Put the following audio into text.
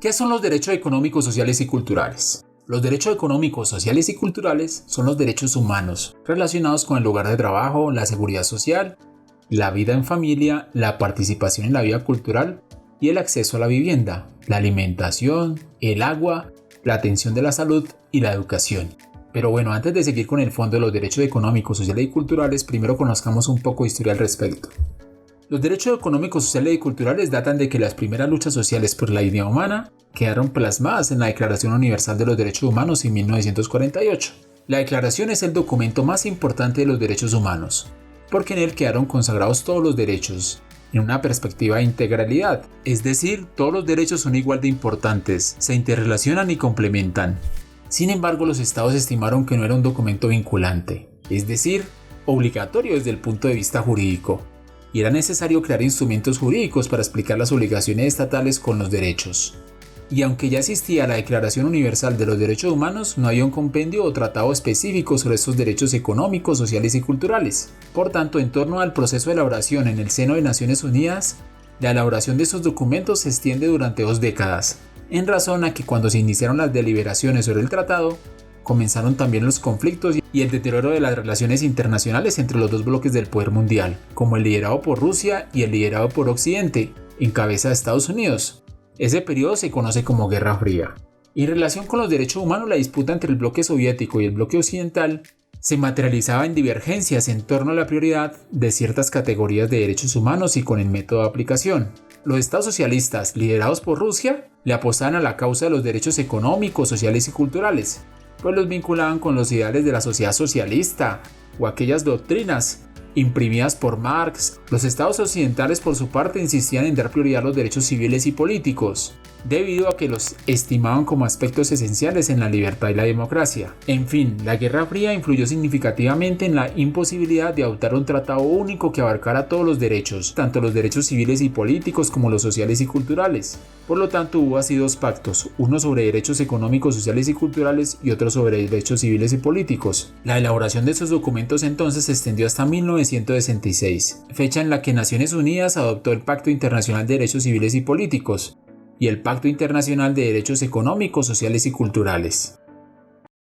¿Qué son los derechos económicos, sociales y culturales? Los derechos económicos, sociales y culturales son los derechos humanos relacionados con el lugar de trabajo, la seguridad social, la vida en familia, la participación en la vida cultural y el acceso a la vivienda, la alimentación, el agua, la atención de la salud y la educación. Pero bueno, antes de seguir con el fondo de los derechos económicos, sociales y culturales, primero conozcamos un poco de historia al respecto. Los derechos económicos, sociales y culturales datan de que las primeras luchas sociales por la dignidad humana quedaron plasmadas en la Declaración Universal de los Derechos Humanos en 1948. La declaración es el documento más importante de los derechos humanos, porque en él quedaron consagrados todos los derechos, en una perspectiva de integralidad, es decir, todos los derechos son igual de importantes, se interrelacionan y complementan. Sin embargo, los estados estimaron que no era un documento vinculante, es decir, obligatorio desde el punto de vista jurídico, y era necesario crear instrumentos jurídicos para explicar las obligaciones estatales con los derechos. Y aunque ya existía la Declaración Universal de los Derechos Humanos, no había un compendio o tratado específico sobre estos derechos económicos, sociales y culturales. Por tanto, en torno al proceso de elaboración en el seno de Naciones Unidas, la elaboración de estos documentos se extiende durante 2 décadas, en razón a que cuando se iniciaron las deliberaciones sobre el tratado, comenzaron también los conflictos y el deterioro de las relaciones internacionales entre los dos bloques del poder mundial, como el liderado por Rusia y el liderado por Occidente, en cabeza de Estados Unidos. Ese periodo se conoce como Guerra Fría. En relación con los derechos humanos, la disputa entre el bloque soviético y el bloque occidental se materializaba en divergencias en torno a la prioridad de ciertas categorías de derechos humanos y con el método de aplicación. Los estados socialistas, liderados por Rusia, le apostaban a la causa de los derechos económicos, sociales y culturales, pues los vinculaban con los ideales de la sociedad socialista o aquellas doctrinas imprimidas por Marx. Los estados occidentales, por su parte, insistían en dar prioridad a los derechos civiles y políticos, debido a que los estimaban como aspectos esenciales en la libertad y la democracia. En fin, la Guerra Fría influyó significativamente en la imposibilidad de adoptar un tratado único que abarcara todos los derechos, tanto los derechos civiles y políticos como los sociales y culturales. Por lo tanto, hubo así 2 pactos, uno sobre derechos económicos, sociales y culturales y otro sobre derechos civiles y políticos. La elaboración de estos documentos entonces se extendió hasta 1966, fecha en la que Naciones Unidas adoptó el Pacto Internacional de Derechos Civiles y Políticos y el Pacto Internacional de Derechos Económicos, Sociales y Culturales.